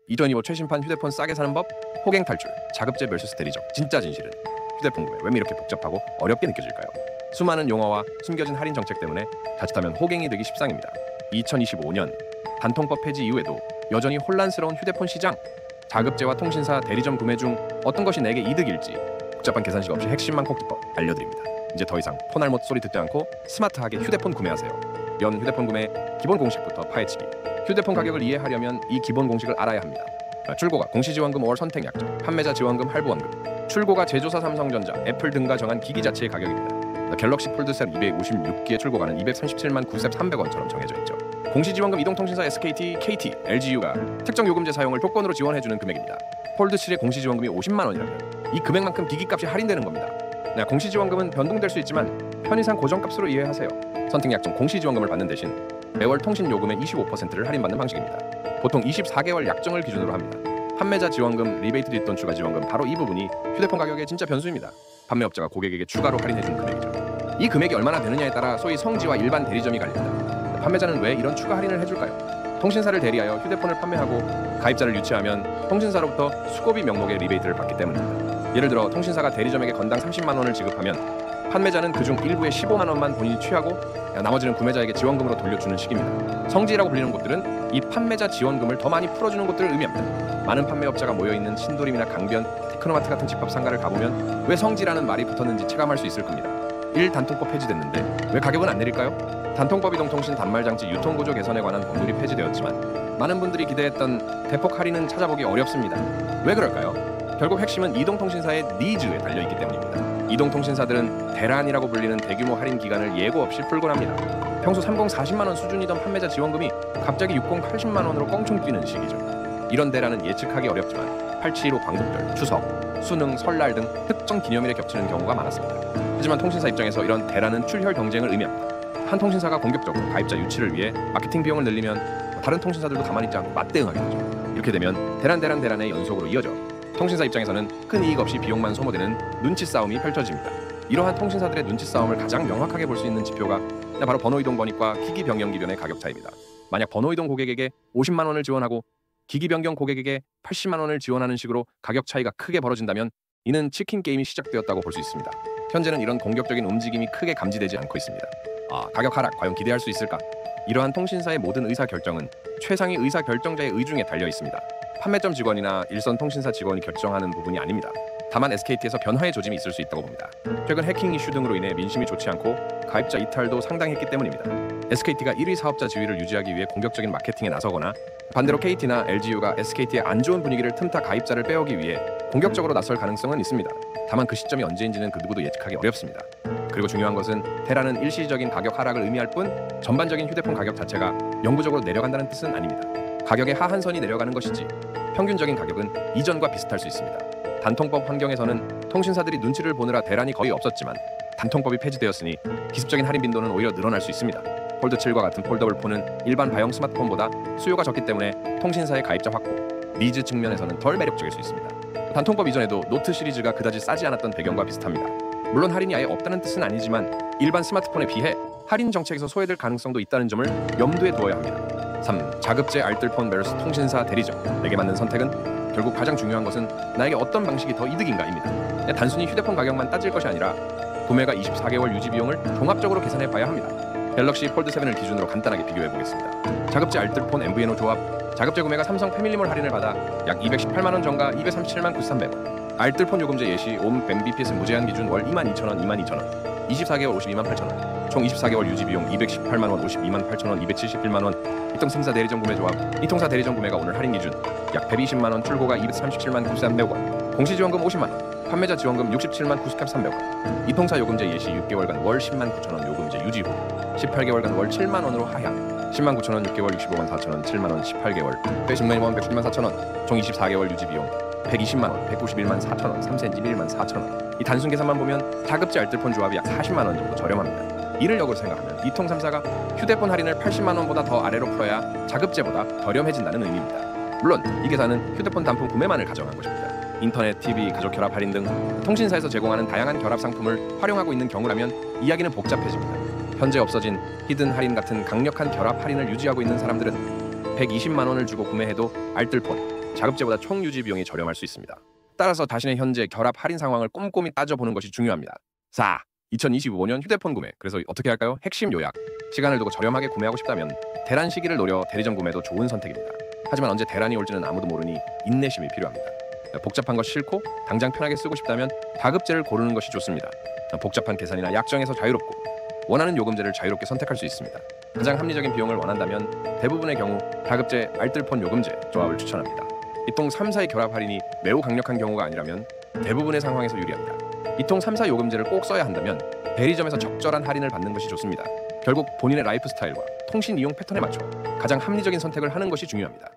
2025 최신판 휴대폰 싸게 사는 법, 호갱 탈출, 자급제 vs 대리점. 진짜 진실은 휴대폰 구매 왜 이렇게 복잡하고 어렵게 느껴질까요? 수많은 용어와 숨겨진 할인 정책 때문에 자칫하면 호갱이 되기 십상입니다. 2025년 단통법 폐지 이후에도 여전히 혼란스러운 휴대폰 시장. 자급제와 통신사, 대리점 구매 중 어떤 것이 내게 이득일지 복잡한 계산식 없이 핵심만 콕 집어 알려드립니다. 이제 더 이상 폰알못 소리 듣지 않고 스마트하게 휴대폰 구매하세요. 연 휴대폰 구매 기본 공식부터 파헤치기. 휴대폰 가격을 이해하려면 이 기본 공식을 알아야 합니다. 출고가 공시지원금 5월 선택 약정, 판매자 지원금 할부원금. 출고가 제조사 삼성전자, 애플 등가 정한 기기 자체의 가격입니다. 갤럭시 폴드 셋 256기의 출고가는 237만 9,300원처럼 정해져 있죠. 공시지원금 이동통신사 SKT, KT, LGU가 특정 요금제 사용을 조건으로 지원해주는 금액입니다. 폴드 7의 공시지원금이 50만 원이라면 이 금액만큼 기기값이 할인되는 겁니다. 공시지원금은 변동될 수 있지만 편의상 고정값으로 이해하세요. 선택 약정 공시지원금을 받는 대신 매월 통신요금의 25%를 할인받는 방식입니다. 보통 24개월 약정을 기준으로 합니다. 판매자 지원금, 리베이트 뒷돈 추가 지원금, 바로 이 부분이 휴대폰 가격의 진짜 변수입니다. 판매업자가 고객에게 추가로 할인해주는 금액이죠. 이 금액이 얼마나 되느냐에 따라 소위 성지와 일반 대리점이 갈립니다. 판매자는 왜 이런 추가 할인을 해줄까요? 통신사를 대리하여 휴대폰을 판매하고 가입자를 유치하면 통신사로부터 수고비 명목의 리베이트를 받기 때문입니다. 예를 들어 통신사가 대리점에게 건당 30만 원을 지급하면 판매자는 그중 일부의 15만 원만 본인이 취하고 나머지는 구매자에게 지원금으로 돌려주는 식입니다. 성지라고 불리는 곳들은 이 판매자 지원금을 더 많이 풀어주는 곳들을 의미합니다. 많은 판매업자가 모여있는 신도림이나 강변, 테크노마트 같은 집합상가를 가보면 왜 성지라는 말이 붙었는지 체감할 수 있을 겁니다. 1. 단통법 폐지됐는데 왜 가격은 안 내릴까요? 단통법 이동통신 단말장치 유통구조 개선에 관한 법률이 폐지되었지만 많은 분들이 기대했던 대폭 할인은 찾아보기 어렵습니다. 왜 그럴까요? 결국 핵심은 이동통신사의 니즈에 달려있기 때문입니다. 이동통신사들은 대란이라고 불리는 대규모 할인 기간을 예고 없이 풀곤 합니다. 평소 30, 40만 원 수준이던 판매자 지원금이 갑자기 60, 80만 원으로 껑충 뛰는 시기죠. 이런 대란은 예측하기 어렵지만 8.15 광복절, 추석, 수능, 설날 등 특정 기념일에 겹치는 경우가 많았습니다. 하지만 통신사 입장에서 이런 대란은 출혈 경쟁을 의미합니다. 한 통신사가 공격적으로 가입자 유치를 위해 마케팅 비용을 늘리면 다른 통신사들도 가만히 있지 않고 맞대응하게 되죠. 이렇게 되면 대란의 연속으로 이어져 통신사 입장에서는 큰 이익 없이 비용만 소모되는 눈치 싸움이 펼쳐집니다. 이러한 통신사들의 눈치 싸움을 가장 명확하게 볼 수 있는 지표가 바로 번호이동 번익과 기기 변경 기변의 가격 차이입니다. 만약 번호이동 고객에게 50만 원을 지원하고 기기 변경 고객에게 80만 원을 지원하는 식으로 가격 차이가 크게 벌어진다면 이는 치킨 게임이 시작되었다고 볼 수 있습니다. 현재는 이런 공격적인 움직임이 크게 감지되지 않고 있습니다. 가격 하락 과연 기대할 수 있을까? 이러한 통신사의 모든 의사결정은 최상위 의사결정자의 의중에 달려 있습니다. 판매점 직원이나 일선 통신사 직원이 결정하는 부분이 아닙니다. 다만 SKT에서 변화의 조짐이 있을 수 있다고 봅니다. 최근 해킹 이슈 등으로 인해 민심이 좋지 않고 가입자 이탈도 상당했기 때문입니다. SKT가 1위 사업자 지위를 유지하기 위해 공격적인 마케팅에 나서거나 반대로 KT나 LGU가 SKT의 안 좋은 분위기를 틈타 가입자를 빼오기 위해 공격적으로 나설 가능성은 있습니다. 다만 그 시점이 언제인지는 그 누구도 예측하기 어렵습니다. 그리고 중요한 것은 테라는 일시적인 가격 하락을 의미할 뿐 전반적인 휴대폰 가격 자체가 영구적으로 내려간다는 뜻은 아닙니다. 가격의 하한선이 내려가는 것이지 평균적인 가격은 이전과 비슷할 수 있습니다. 단통법 환경에서는 통신사들이 눈치를 보느라 대란이 거의 없었지만 단통법이 폐지되었으니 기습적인 할인 빈도는 오히려 늘어날 수 있습니다. 폴드 7과 같은 폴더블 폰은 일반 바형 스마트폰보다 수요가 적기 때문에 통신사의 가입자 확보, 니즈 측면에서는 덜 매력적일 수 있습니다. 단통법 이전에도 노트 시리즈가 그다지 싸지 않았던 배경과 비슷합니다. 물론 할인이 아예 없다는 뜻은 아니지만 일반 스마트폰에 비해 할인 정책에서 소외될 가능성도 있다는 점을 염두에 두어야 합니다. 3. 자급제 알뜰폰 vs 통신사 대리점. 내게 맞는 선택은? 결국 가장 중요한 것은 나에게 어떤 방식이 더 이득인가입니다. 단순히 휴대폰 가격만 따질 것이 아니라 구매가 24개월 유지 비용을 종합적으로 계산해 봐야 합니다. 갤럭시 폴드 7을 기준으로 간단하게 비교해 보겠습니다. 자급제 알뜰폰 MVNO 조합. 자급제 구매가 삼성 패밀리몰 할인을 받아 약 218만 원 전가 237만 9,300원. 알뜰폰 요금제 예시 옴 mbps 무제한 기준 월 22,000원, 22,000원. 24개월 52만 8천원. 총 24개월 유지 비용 218만 원, 52만 8천원, 271만 원. 이통신사 대리점 구매 조합. 이통사 대리점 구매가 오늘 할인 기준 약 120만 원, 출고가 237만 9,300원. 공시지원금 50만 원, 판매자 지원금 67만 9,300원. 이통사 요금제 예시 6개월간 월 10만 9천원 요금제 유지 후 18개월간 월 7만 원으로 하향. 10만 9천원 6개월 65만 4천원 7만 원 18개월. 110만 원 110만 4천원. 총 24개월 유지 비용 120만 원, 191만 4천원, 3cm 1만 4천원. 이 단순 계산만 보면 자급제 알뜰폰 조합이 약 40만 원 정도 저렴합니다. 이를 역으로 생각하면 이통 3사가 휴대폰 할인을 80만 원보다 더 아래로 풀어야 자급제보다 저렴해진다는 의미입니다. 물론 이 계산은 휴대폰 단품 구매만을 가정한 것입니다. 인터넷, TV, 가족 결합 할인 등 통신사에서 제공하는 다양한 결합 상품을 활용하고 있는 경우라면 이야기는 복잡해집니다. 현재 없어진 히든 할인 같은 강력한 결합 할인을 유지하고 있는 사람들은 120만 원을 주고 구매해도 알뜰폰, 자급제보다 총 유지 비용이 저렴할 수 있습니다. 따라서 자신의 현재 결합 할인 상황을 꼼꼼히 따져보는 것이 중요합니다. 4. 2025년 휴대폰 구매. 그래서 어떻게 할까요? 핵심 요약. 시간을 두고 저렴하게 구매하고 싶다면 대란 시기를 노려 대리점 구매도 좋은 선택입니다. 하지만 언제 대란이 올지는 아무도 모르니 인내심이 필요합니다. 복잡한 거 싫고 당장 편하게 쓰고 싶다면 다급제를 고르는 것이 좋습니다. 복잡한 계산이나 약정에서 자유롭고 원하는 요금제를 자유롭게 선택할 수 있습니다. 가장 합리적인 비용을 원한다면 대부분의 경우 다급제, 알뜰폰 요금제 조합을 추천합니다. 이통 3, 4의 결합 할인이 매우 강력한 경우가 아니라면 대부분의 상황에서 유리합니다. 이통 3, 4 요금제를 꼭 써야 한다면 대리점에서 적절한 할인을 받는 것이 좋습니다. 결국 본인의 라이프 스타일과 통신 이용 패턴에 맞춰 가장 합리적인 선택을 하는 것이 중요합니다.